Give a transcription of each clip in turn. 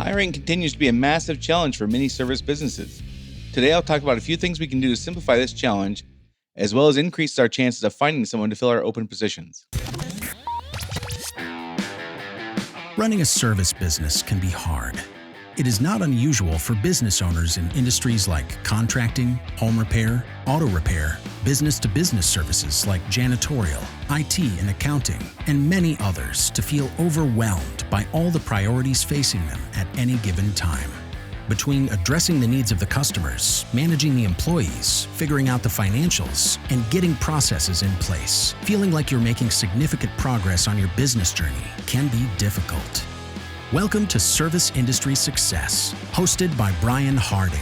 Hiring continues to be a massive challenge for many service businesses. Today, I'll talk about a few things we can do to simplify this challenge, as well as increase our chances of finding someone to fill our open positions. Running a service business can be hard. It is not unusual for business owners in industries like contracting, home repair, auto repair, business-to-business services like janitorial, IT and accounting, and many others to feel overwhelmed by all the priorities facing them at any given time. Between addressing the needs of the customers, managing the employees, figuring out the financials, and getting processes in place, feeling like you're making significant progress on your business journey can be difficult. Welcome to Service Industry Success, hosted by Brian Harding.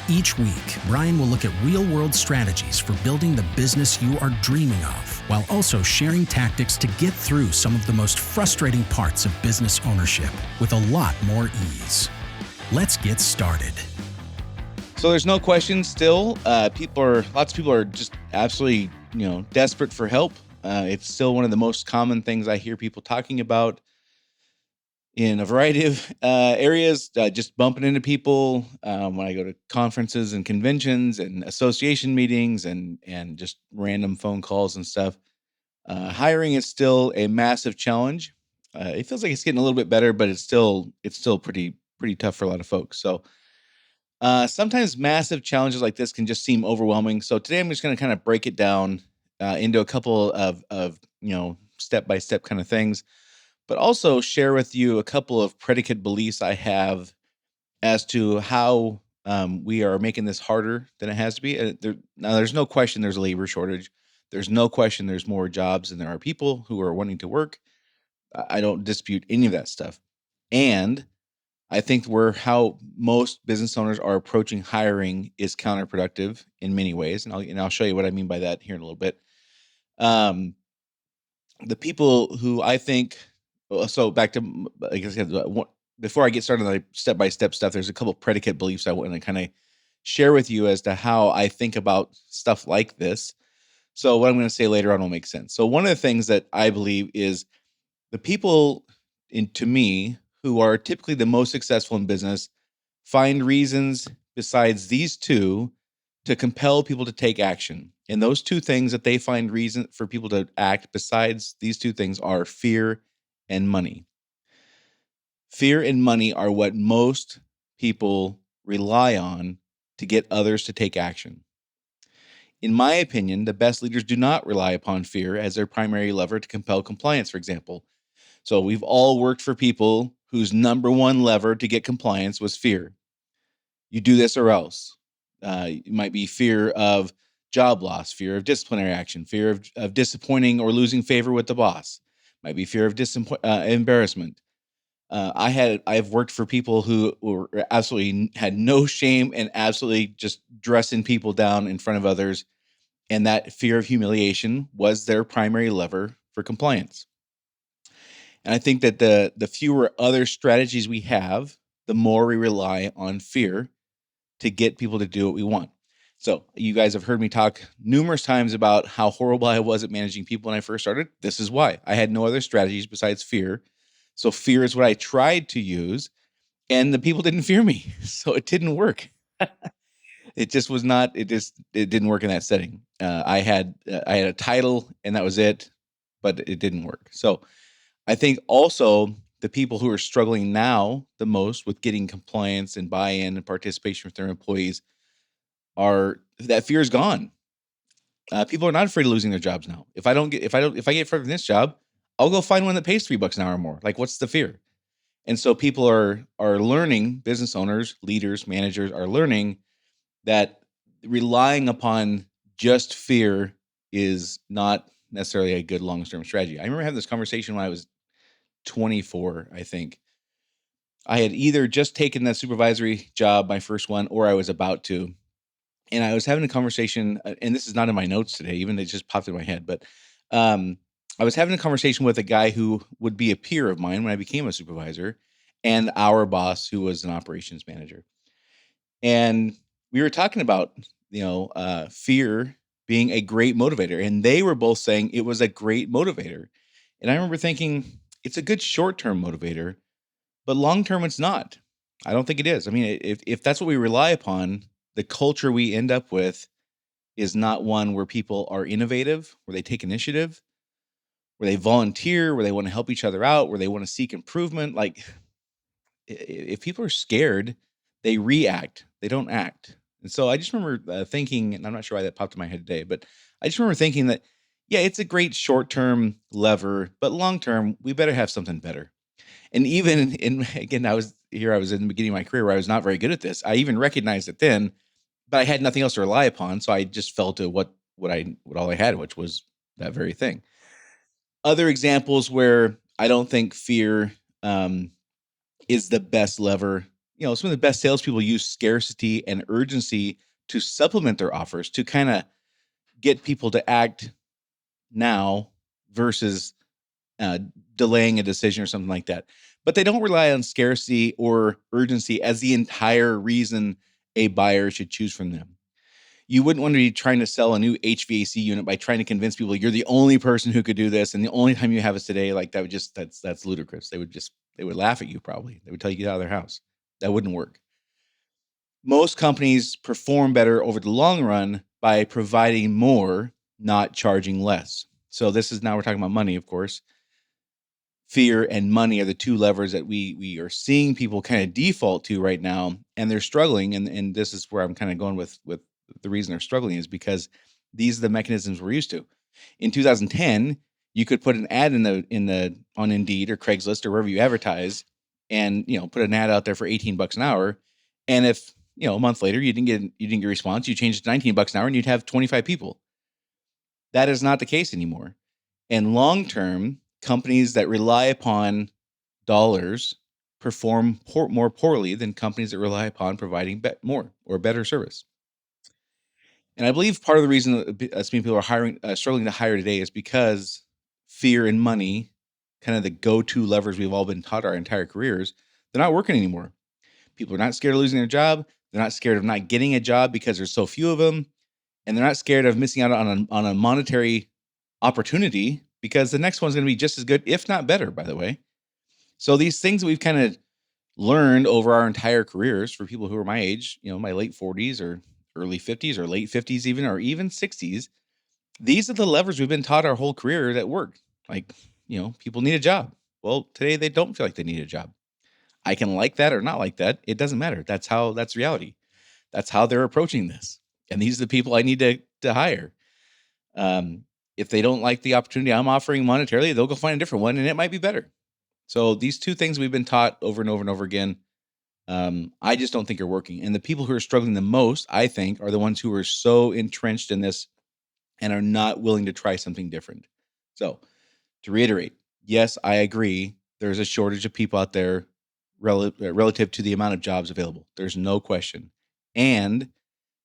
Each week, Brian will look at real-world strategies for building the business you are dreaming of, while also sharing tactics to get through some of the most frustrating parts of business ownership with a lot more ease. Let's get started. So there's no question still, lots of people are just absolutely, desperate for help. It's still one of the most common things I hear people talking about in a variety of areas, just bumping into people when I go to conferences and conventions and association meetings and just random phone calls and stuff. Hiring is still a massive challenge. It feels like it's getting a little bit beher, but it's still pretty tough for a lot of folks. So sometimes massive challenges like this can just seem overwhelming. So today I'm just going to kind of break it down into a couple of step-by-step kind of things, but also share with you a couple of predicate beliefs I have as to how we are making this harder than it has to be. Now, there's no question there's a labor shortage. There's no question there's more jobs than there are people who are wanting to work. I don't dispute any of that stuff. And I think how most business owners are approaching hiring is counterproductive in many ways. And I'll show you what I mean by that here in a little bit. The people who I think, so back to, like I said, before I get started on the step-by-step stuff, there's a couple predicate beliefs I want to kind of share with you as to how I think about stuff like this. So what I'm going to say later on will make sense. So one of the things that I believe is the people, to me, who are typically the most successful in business find reasons besides these two to compel people to take action. And those two things that they find reason for people to act besides these two things are fear and money. Fear and money are what most people rely on to get others to take action. In my opinion, the best leaders do not rely upon fear as their primary lever to compel compliance, for example. So we've all worked for people whose number one lever to get compliance was fear. You do this or else. It might be fear of job loss, fear of disciplinary action, fear of disappointing or losing favor with the boss. Might be fear of embarrassment. I've worked for people who were absolutely had no shame and absolutely just dressing people down in front of others. And that fear of humiliation was their primary lever for compliance. And I think that the fewer other strategies we have, the more we rely on fear to get people to do what we want. So you guys have heard me talk numerous times about how horrible I was at managing people when I first started. This is why. I had no other strategies besides fear. So fear is what I tried to use, and the people didn't fear me. So it didn't work. It just was not, it didn't work in that setting. I had a title and that was it, but it didn't work. So I think also the people who are struggling now the most with getting compliance and buy-in and participation with their employees that fear is gone. People are not afraid of losing their jobs now. If I get fired from this job, I'll go find one that pays $3 an hour or more. Like, what's the fear? And so people are learning, business owners, leaders, managers are learning that relying upon just fear is not necessarily a good long-term strategy. I remember having this conversation when I was 24, I think. I had either just taken that supervisory job, my first one, or I was about to. And I was having a conversation, and this is not in my notes today, even it just popped in my head, but I was having a conversation with a guy who would be a peer of mine when I became a supervisor, and our boss, who was an operations manager. And we were talking about, fear being a great motivator, and they were both saying it was a great motivator. And I remember thinking, it's a good short-term motivator, but long term, it's not. I don't think it is. I mean, if that's what we rely upon, the culture we end up with is not one where people are innovative, where they take initiative, where they volunteer, where they want to help each other out, where they want to seek improvement. Like, if people are scared, they react, they don't act. And so I just remember thinking, and I'm not sure why that popped in my head today, but I just remember thinking that, yeah, it's a great short term lever, but long term, we better have something better. And even again, I was in the beginning of my career where I was not very good at this. I even recognized it then, but I had nothing else to rely upon. So I just fell to what all I had, which was that very thing. Other examples where I don't think fear is the best lever. Some of the best salespeople use scarcity and urgency to supplement their offers to kind of get people to act now versus uh, delaying a decision or something like that. But they don't rely on scarcity or urgency as the entire reason a buyer should choose from them. You wouldn't want to be trying to sell a new HVAC unit by trying to convince people you're the only person who could do this, and the only time you have us today. Like, that's ludicrous. They would laugh at you. Probably they would tell you to get out of their house. That wouldn't work. Most companies perform better over the long run by providing more, not charging less. So this is, now we're talking about money, of course. Fear and money are the two levers that we are seeing people kind of default to right now, and they're struggling. And this is where I'm kind of going with the reason they're struggling, is because these are the mechanisms we're used to. In 2010, you could put an ad on Indeed or Craigslist or wherever you advertise, and put an ad out there for $18 an hour. And if a month later you didn't get a response, you changed it to $19 an hour, and you'd have 25 people. That is not the case anymore. And long term, companies that rely upon dollars perform more poorly than companies that rely upon providing more or better service. And I believe part of the reason that people are struggling to hire today is because fear and money, kind of the go-to levers we've all been taught our entire careers, they're not working anymore. People are not scared of losing their job. They're not scared of not getting a job because there's so few of them. And they're not scared of missing out on a monetary opportunity because the next one's going to be just as good, if not better, by the way. So these things that we've kind of learned over our entire careers, for people who are my age, my late 40s or early 50s or late 50s even, or even 60s, these are the levers we've been taught our whole career that work. Like, people need a job. Well, today they don't feel like they need a job. I can like that or not like that. It doesn't matter. That's reality. That's how they're approaching this. And these are the people I need to hire. If they don't like the opportunity I'm offering monetarily, they'll go find a different one, and it might be better. So these two things we've been taught over and over and over again, I just don't think are working. And the people who are struggling the most, I think, are the ones who are so entrenched in this and are not willing to try something different. So to reiterate, yes, I agree. There's a shortage of people out there relative to the amount of jobs available. There's no question. And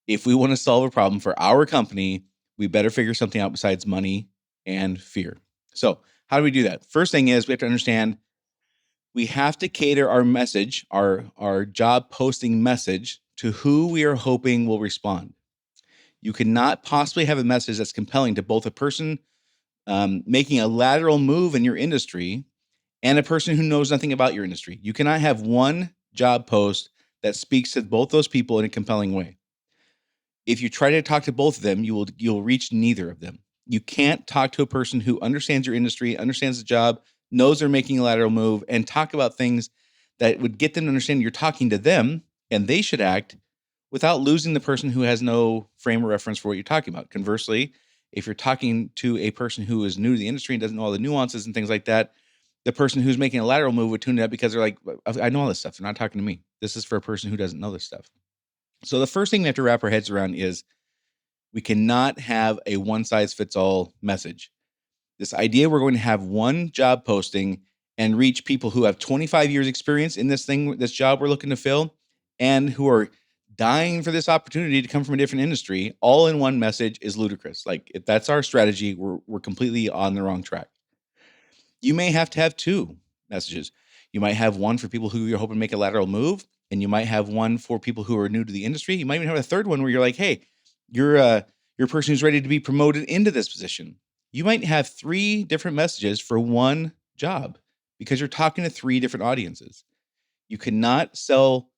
if we want to solve a problem for our company, we better figure something out besides money and fear. So how do we do that? First thing is we have to understand we have to cater our message, our job posting message, to who we are hoping will respond. You cannot possibly have a message that's compelling to both a person making a lateral move in your industry and a person who knows nothing about your industry. You cannot have one job post that speaks to both those people in a compelling way. If you try to talk to both of them, you'll reach neither of them. You can't talk to a person who understands your industry, understands the job, knows they're making a lateral move, and talk about things that would get them to understand you're talking to them and they should act, without losing the person who has no frame of reference for what you're talking about. Conversely, if you're talking to a person who is new to the industry and doesn't know all the nuances and things like that, the person who's making a lateral move would tune it up because they're like, I know all this stuff. They're not talking to me. This is for a person who doesn't know this stuff. So the first thing we have to wrap our heads around is we cannot have a one-size-fits-all message. This idea we're going to have one job posting and reach people who have 25 years experience in this job we're looking to fill, and who are dying for this opportunity to come from a different industry, all in one message, is ludicrous. Like, if that's our strategy, we're completely on the wrong track. You may have to have two messages. You might have one for people who you're hoping to make a lateral move, and you might have one for people who are new to the industry. You might even have a third one where you're like, hey, you're a person who's ready to be promoted into this position. You might have three different messages for one job because you're talking to three different audiences. You cannot sell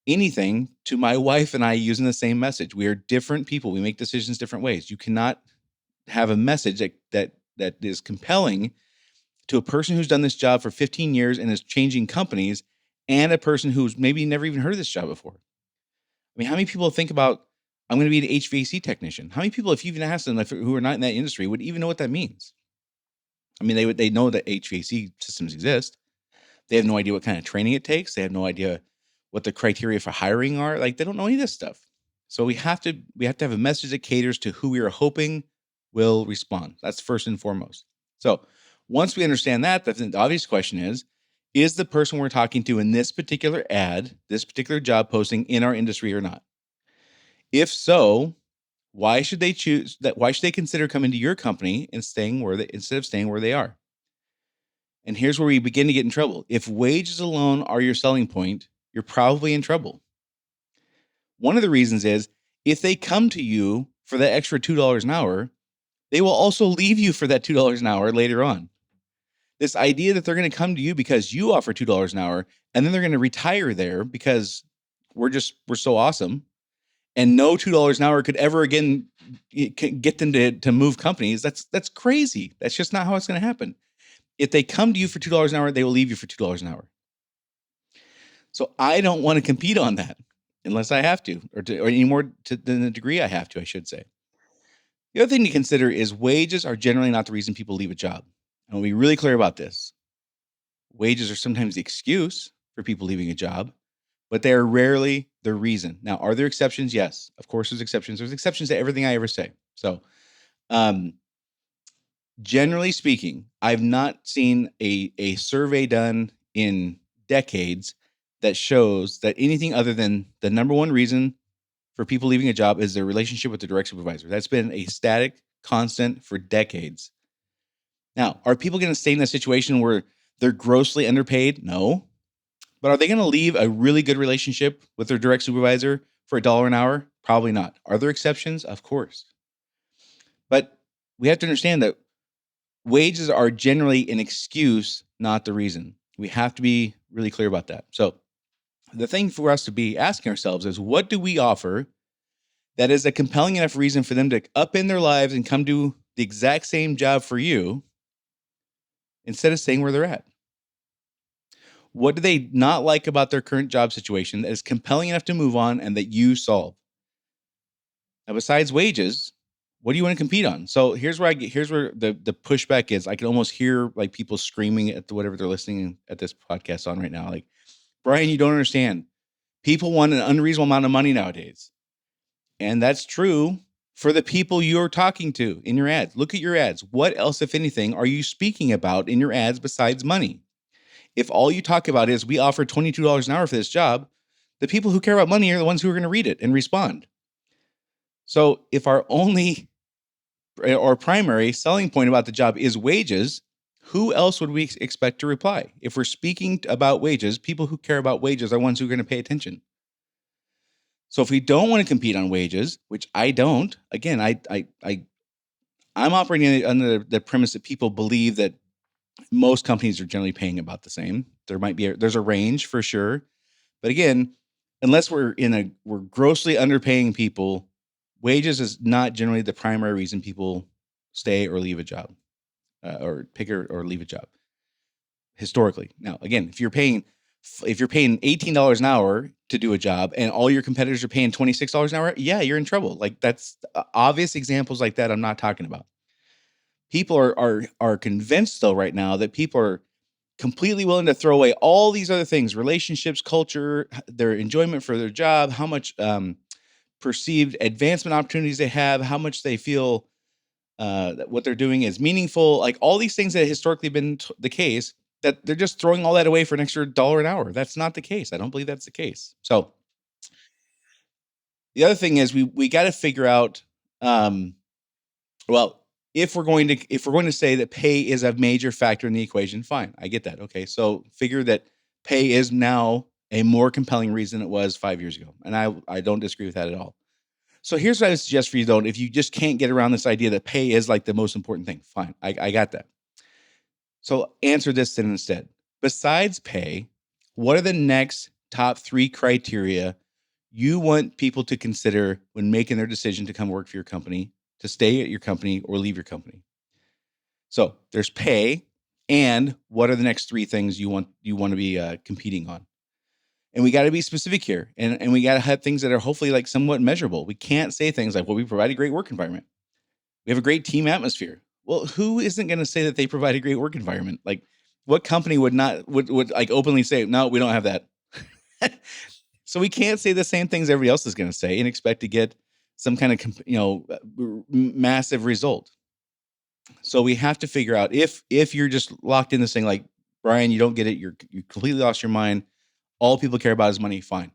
anything to my wife and I using the same message. We are different people. We make decisions different ways. You cannot have a message that is compelling to a person who's done this job for 15 years and is changing companies, and a person who's maybe never even heard of this job before. I mean, how many people think about, I'm going to be an HVAC technician? How many people, if you even asked them who are not in that industry, would even know what that means? I mean, they know that HVAC systems exist. They have no idea what kind of training it takes. They have no idea what the criteria for hiring are. Like, they don't know any of this stuff. So we have to have a message that caters to who we are hoping will respond. That's first and foremost. So once we understand that, the obvious question is the person we're talking to in this particular ad, this particular job posting, in our industry or not? If so, why should they choose that? Why should they consider coming to your company and instead of staying where they are? And here's where we begin to get in trouble. If wages alone are your selling point, you're probably in trouble. One of the reasons is if they come to you for that extra $2 an hour, they will also leave you for that $2 an hour later on. This idea that they're going to come to you because you offer $2 an hour and then they're going to retire there because we're so awesome, and no $2 an hour could ever again get them to move companies. That's crazy. That's just not how it's going to happen. If they come to you for $2 an hour, they will leave you for $2 an hour. So I don't want to compete on that unless I have to, or any more than the degree I have to, I should say. The other thing to consider is wages are generally not the reason people leave a job. I want to be really clear about this. Wages are sometimes the excuse for people leaving a job, but they are rarely the reason. Now, are there exceptions? Yes, of course there's exceptions. There's exceptions to everything I ever say. So, generally speaking, I've not seen a survey done in decades that shows that anything other than the number one reason for people leaving a job is their relationship with the direct supervisor. That's been a static constant for decades. Now, are people going to stay in a situation where they're grossly underpaid? No. But are they going to leave a really good relationship with their direct supervisor for $1 an hour? Probably not. Are there exceptions? Of course. But we have to understand that wages are generally an excuse, not the reason. We have to be really clear about that. So the thing for us to be asking ourselves is, what do we offer that is a compelling enough reason for them to upend their lives and come do the exact same job for you instead of staying where they're at? What do they not like about their current job situation that is compelling enough to move on and that you solve? Now, besides wages, what do you want to compete on? So here's where the pushback is. I can almost hear like people screaming at whatever they're listening at this podcast on right now. Like, Brian, you don't understand. People want an unreasonable amount of money nowadays. And that's true for the people you're talking to in your ads. Look at your ads. What else, if anything, are you speaking about in your ads besides money? If all you talk about is we offer $22 an hour for this job, the people who care about money are the ones who are going to read it and respond. So if our only or primary selling point about the job is wages, who else would we expect to reply? If we're speaking about wages, people who care about wages are ones who are going to pay attention. So if we don't want to compete on wages, which I don't, again, I'm operating under the premise that people believe that most companies are generally paying about the same. There's a range for sure, but again, unless we're grossly underpaying people, wages is not generally the primary reason people stay or leave a job, or pick or leave a job. Historically, now again, if you're paying $18 an hour to do a job and all your competitors are paying $26 an hour, yeah, you're in trouble. Like, that's obvious examples like that I'm not talking about. People are convinced though right now that people are completely willing to throw away all these other things: relationships, culture, their enjoyment for their job, how much perceived advancement opportunities they have, how much they feel that what they're doing is meaningful, like all these things that have historically been the case, that they're just throwing all that away for an extra $1 an hour. That's not the case. I don't believe that's the case. So the other thing is we got to figure out, well, if we're going to say that pay is a major factor in the equation, fine, I get that. Okay, so figure that pay is now a more compelling reason it was 5 years ago, and I don't disagree with that at all. So here's what I would suggest for you, though. If you just can't get around this idea that pay is like the most important thing, fine, I got that. So answer this then instead. Besides pay, What are the next top 3 criteria you want people to consider when making their decision to come work for your company, to stay at your company, or leave your company? So there's pay, and what are the next 3 things you want to be competing on? And we got to be specific here, and we got to have things that are hopefully like somewhat measurable. We can't say things like, "Well, we provide a great work environment. We have a great team atmosphere." Well, who isn't going to say that they provide a great work environment? Like, what company would not would like openly say, "No, we don't have that." So we can't say the same things everybody else is going to say and expect to get some kind of massive result. So we have to figure out if you're just locked in this thing like, Brian, you don't get it, you completely lost your mind. All people care about is money. Fine.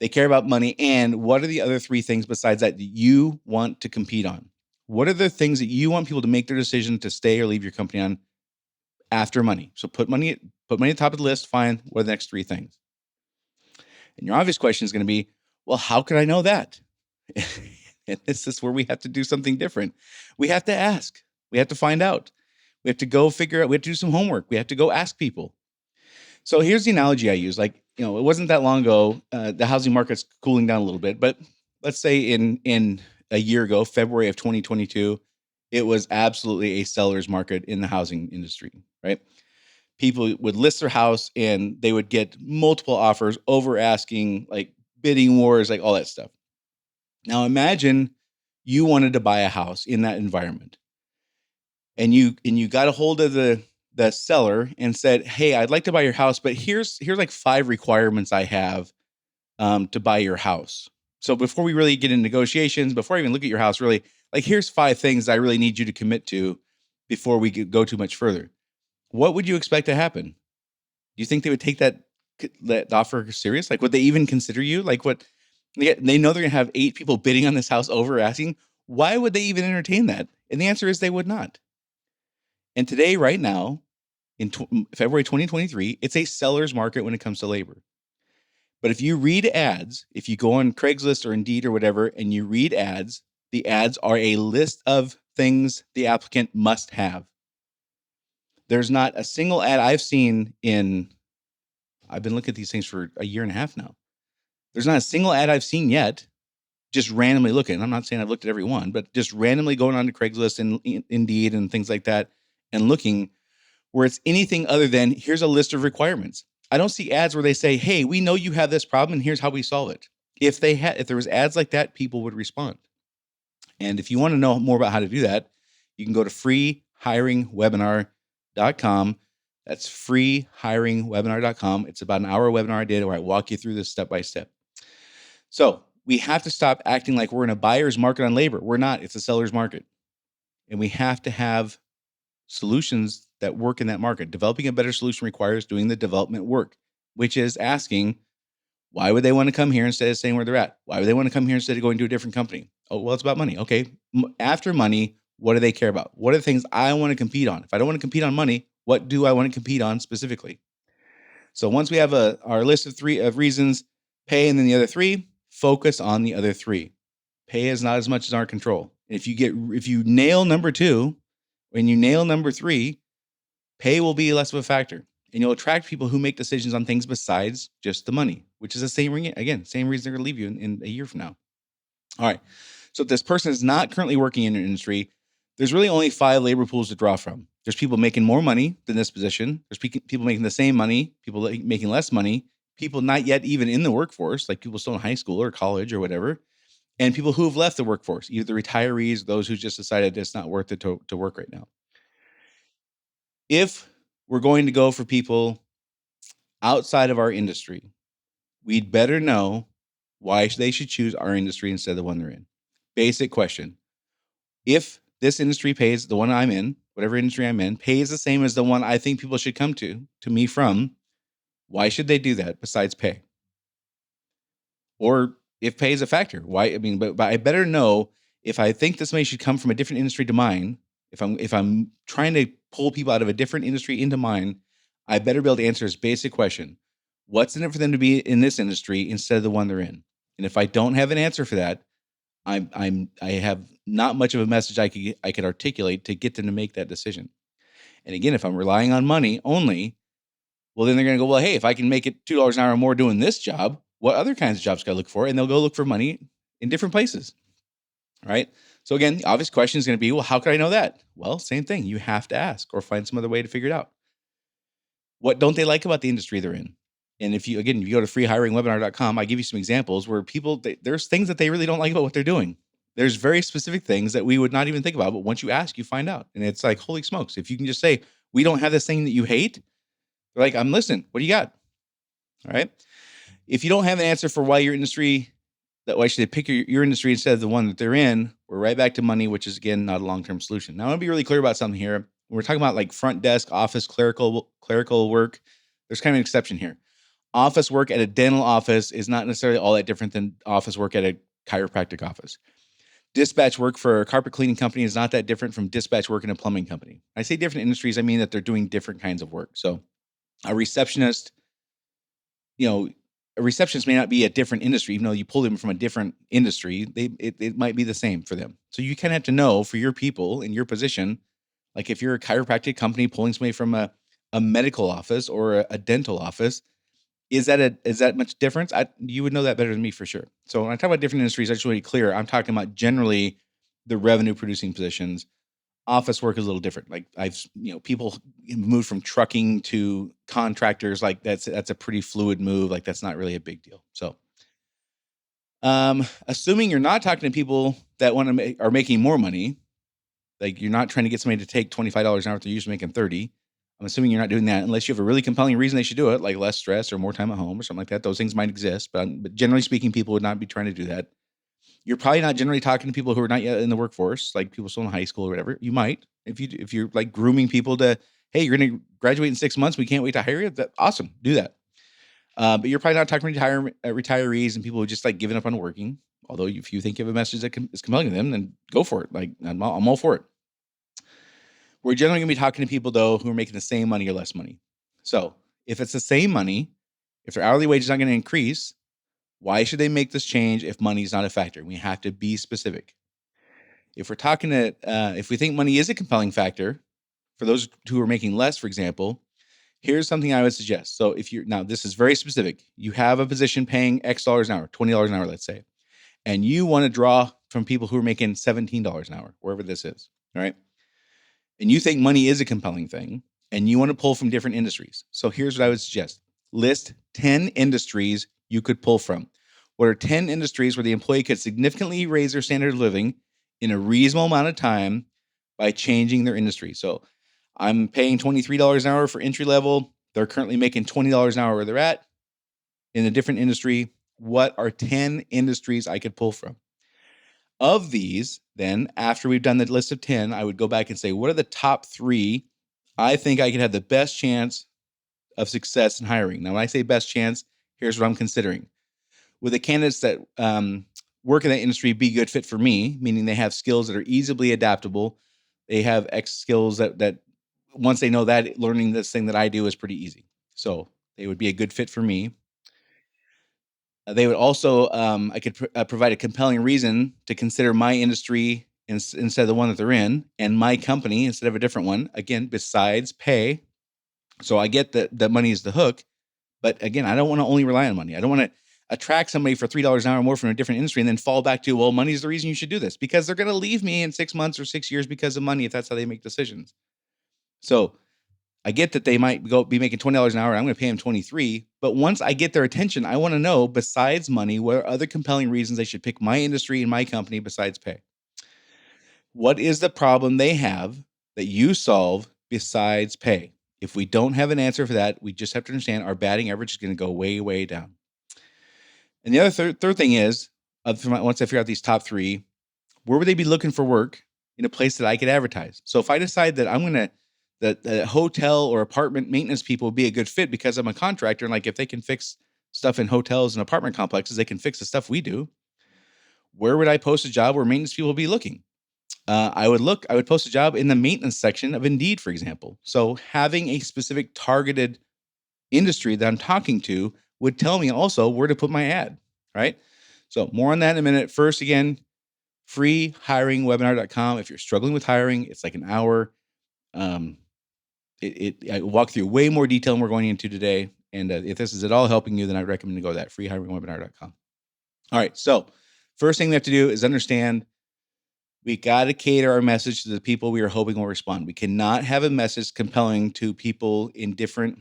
They care about money. And what are the other 3 things besides that you want to compete on? What are the things that you want people to make their decision to stay or leave your company on after money? So put money at the top of the list. Fine. What are the next 3 things? And your obvious question is going to be, well, how can I know that? And this is where we have to do something different. We have to ask. We have to find out. We have to go figure out. We have to do some homework. We have to go ask people. So here's the analogy I use. Like, it wasn't that long ago. The housing market's cooling down a little bit, but let's say in a year ago, February of 2022, it was absolutely a seller's market in the housing industry, right? People would list their house and they would get multiple offers, over asking, like bidding wars, like all that stuff. Now imagine you wanted to buy a house in that environment, and you got a hold of the seller and said, "Hey, I'd like to buy your house, but here's like 5 requirements I have to buy your house. So before we really get into negotiations, before I even look at your house, really, like here's 5 things I really need you to commit to before we could go too much further." What would you expect to happen? Do you think they would take that offer serious? Like, would they even consider you? Like, what they know they're gonna have 8 people bidding on this house over asking. Why would they even entertain that? And the answer is they would not. And today, right now, in February 2023, it's a seller's market when it comes to labor. But if you read ads, if you go on Craigslist or Indeed or whatever, and you read ads, the ads are a list of things the applicant must have. There's not a single ad I've seen I've been looking at these things for a year and a half now. There's not a single ad I've seen yet, just randomly looking. I'm not saying I've looked at every one, but just randomly going on to Craigslist and Indeed and things like that and looking, where it's anything other than, here's a list of requirements. I don't see ads where they say, "Hey, we know you have this problem and here's how we solve it." If there was ads like that, people would respond. And if you want to know more about how to do that, you can go to freehiringwebinar.com. That's freehiringwebinar.com. It's about an hour webinar I did where I walk you through this step by step. So we have to stop acting like we're in a buyer's market on labor. We're not. It's a seller's market. And we have to have solutions that work in that market. Developing a better solution requires doing the development work, which is asking, why would they want to come here instead of staying where they're at? Why would they want to come here instead of going to a different company? Oh, well, it's about money. Okay. After money, what do they care about? What are the things I want to compete on? If I don't want to compete on money, what do I want to compete on specifically? So once we have our list of 3 reasons, pay, and then the other 3, focus on the other 3. Pay is not as much as our control. And if you nail number 2, when you nail number 3, pay will be less of a factor, and you'll attract people who make decisions on things besides just the money, which is the same reason they're going to leave you in a year from now. All right. So if this person is not currently working in an industry, there's really only 5 labor pools to draw from. There's people making more money than this position. There's people making the same money, people making less money, people not yet even in the workforce, like people still in high school or college or whatever, and people who have left the workforce, either the retirees, those who just decided it's not worth it to work right now. If we're going to go for people outside of our industry, we'd better know why they should choose our industry instead of the one they're in. Basic question. If this industry pays, the one I'm in, whatever industry I'm in, pays the same as the one I think people should come to me from, why should they do that besides pay? Or if pay is a factor, why? I mean, but I better know, if I think this money should come from a different industry to mine, if I'm trying to pull people out of a different industry into mine, I better be able to answer this basic question: what's in it for them to be in this industry instead of the one they're in? And if I don't have an answer for that, I have not much of a message I could articulate to get them to make that decision. And again, if I'm relying on money only, Well, then they're going to go, well, hey, if I can make it $2 an hour more doing this job, what other kinds of jobs can I look for? And they'll go look for money in different places, right? So again, the obvious question is going to be, well, how could I know that? Well, same thing. You have to ask or find some other way to figure it out. What don't they like about the industry they're in? And if you go to freehiringwebinar.com, I give you some examples where there's things that they really don't like about what they're doing. There's very specific things that we would not even think about, but once you ask, you find out. And it's like, holy smokes, if you can just say, we don't have this thing that you hate, they're like, I'm listening. What do you got? All right. If you don't have an answer for why your industry, why should they pick your industry instead of the one that they're in, we're right back to money, which is, again, not a long-term solution. Now, I want to be really clear about something here. When we're talking about like front desk, office, clerical work, there's kind of an exception here. Office work at a dental office is not necessarily all that different than office work at a chiropractic office. Dispatch work for a carpet cleaning company is not that different from dispatch work in a plumbing company. I say different industries, I mean that they're doing different kinds of work. So a receptionist, a receptionist may not be a different industry, even though you pull them from a different industry, it might be the same for them. So you kind of have to know for your people in your position, like if you're a chiropractic company pulling somebody from a medical office or a dental office, is that much difference? You would know that better than me for sure. So when I talk about different industries, I just want to be clear. I'm talking about generally the revenue producing positions. Office work is a little different. Like people move from trucking to contractors. Like that's a pretty fluid move. Like that's not really a big deal. So, assuming you're not talking to people that are making more money, like you're not trying to get somebody to take $25 an hour if they're usually making 30. I'm assuming you're not doing that unless you have a really compelling reason they should do it, like less stress or more time at home or something like that. Those things might exist, but generally speaking, people would not be trying to do that. You're probably not generally talking to people who are not yet in the workforce, like people still in high school or whatever. You might, if you're like grooming people to, hey, you're going to graduate in 6 months. We can't wait to hire you. That's awesome. Do that. But you're probably not talking to retirees and people who just like giving up on working. Although if you think you have a message that is compelling to them, then go for it. Like I'm all for it. We're generally going to be talking to people, though, who are making the same money or less money. So if it's the same money, if their hourly wage is not going to increase, why should they make this change if money is not a factor? We have to be specific. If we're talking if we think money is a compelling factor, for those who are making less, for example, here's something I would suggest. So now this is very specific. You have a position paying X dollars an hour, $20 an hour, let's say, and you want to draw from people who are making $17 an hour, wherever this is, all right? And you think money is a compelling thing, and you want to pull from different industries. So here's what I would suggest. List 10 industries you could pull from. What are 10 industries where the employee could significantly raise their standard of living in a reasonable amount of time by changing their industry? So I'm paying $23 an hour for entry level. They're currently making $20 an hour where they're at in a different industry. What are 10 industries I could pull from? Of these, then, after we've done the list of 10, I would go back and say, what are the top 3 I think I could have the best chance of success in hiring? Now, when I say best chance, here's what I'm considering. Would the candidates that work in that industry be a good fit for me, meaning they have skills that are easily adaptable? They have X skills that once they know that, learning this thing that I do is pretty easy. So they would be a good fit for me. They would also, I could provide a compelling reason to consider my industry instead of the one that they're in, and my company instead of a different one, again, besides pay. So I get that money is the hook, but again, I don't want to only rely on money. I don't want to attract somebody for $3 an hour more from a different industry and then fall back to, well, money is the reason you should do this, because they're going to leave me in 6 months or 6 years because of money if that's how they make decisions. So I get that they might be making $20 an hour. I'm going to pay them 23. But once I get their attention, I want to know, besides money, what are other compelling reasons they should pick my industry and my company besides pay? What is the problem they have that you solve besides pay? If we don't have an answer for that, we just have to understand our batting average is going to go way, way down. And the other third thing is, once I figure out these top 3, where would they be looking for work in a place that I could advertise? So if I decide that I'm going to that hotel or apartment maintenance people would be a good fit because I'm a contractor, and like if they can fix stuff in hotels and apartment complexes, they can fix the stuff we do. Where would I post a job where maintenance people will be looking? I would post a job in the maintenance section of Indeed, for example. So having a specific targeted industry that I'm talking to would tell me also where to put my ad, right? So more on that in a minute. First, again, freehiringwebinar.com. If you're struggling with hiring, it's like an hour. I walk through way more detail than we're going into today. And if this is at all helping you, then I'd recommend to go to that freehiringwebinar.com. All right. So first thing we have to do is understand we got to cater our message to the people we are hoping will respond. We cannot have a message compelling to people in different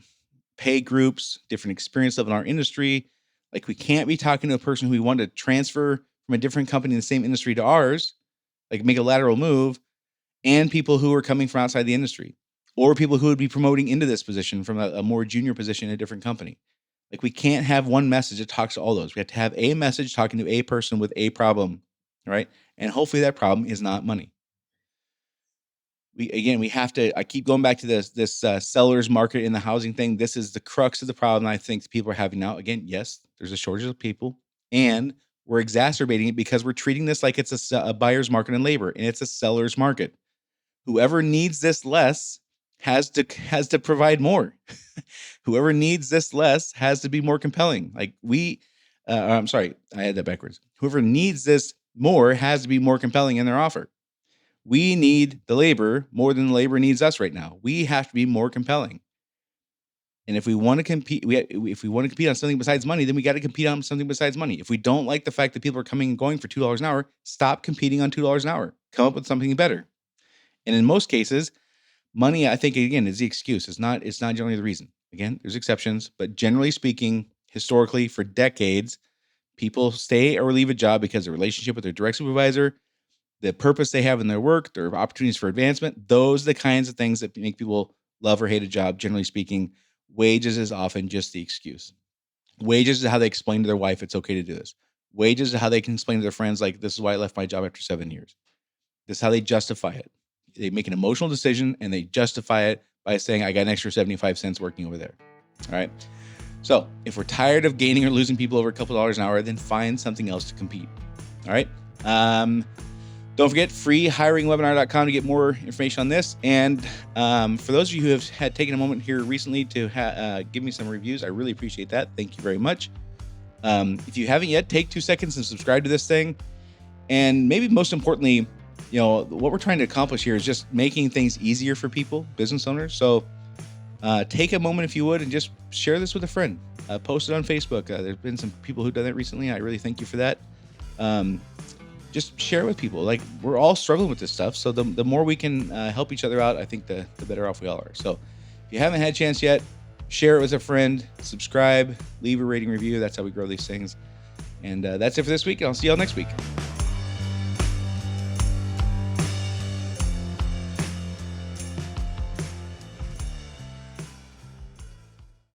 pay groups, different experience level in our industry. Like we can't be talking to a person who we want to transfer from a different company in the same industry to ours, like make a lateral move, and people who are coming from outside the industry, or people who would be promoting into this position from a more junior position in a different company. Like we can't have one message that talks to all those. We have to have a message talking to a person with a problem, right? And hopefully that problem is not money. We have to, I keep going back to this seller's market in the housing thing. This is the crux of the problem I think people are having now. Again, yes, there's a shortage of people, and we're exacerbating it because we're treating this like it's a buyer's market in labor, and it's a seller's market. Whoever needs this less has to provide more. Whoever needs this less has to be more compelling. Like I'm sorry, I had that backwards. Whoever needs this more has to be more compelling in their offer. We need the labor more than the labor needs us right now. We have to be more compelling. And if we want to compete, if we want to compete on something besides money, then we got to compete on something besides money. If we don't like the fact that people are coming and going for $2 an hour, stop competing on $2 an hour. Come up with something better. And in most cases, money, I think, again, is the excuse. It's not generally the reason. Again, there's exceptions, but generally speaking, historically, for decades, people stay or leave a job because of the relationship with their direct supervisor, the purpose they have in their work, their opportunities for advancement. Those are the kinds of things that make people love or hate a job. Generally speaking, wages is often just the excuse. Wages is how they explain to their wife it's okay to do this. Wages is how they can explain to their friends, like, this is why I left my job after 7 years. This is how they justify it. They make an emotional decision and they justify it by saying, I got an extra 75 cents working over there. All right. So if we're tired of gaining or losing people over a couple dollars an hour, then find something else to compete. All right. Don't forget freehiringwebinar.com to get more information on this. And for those of you who have had taken a moment here recently to give me some reviews, I really appreciate that. Thank you very much. If you haven't yet, take 2 seconds and subscribe to this thing. And maybe most importantly, what we're trying to accomplish here is just making things easier for people, business owners. So take a moment, if you would, and just share this with a friend. Post it on Facebook. There's been some people who've done that recently. I really thank you for that. Just share it with people. Like, we're all struggling with this stuff. So the more we can help each other out, I think the better off we all are. So if you haven't had a chance yet, share it with a friend, subscribe, leave a rating review. That's how we grow these things. And that's it for this week. And I'll see y'all next week.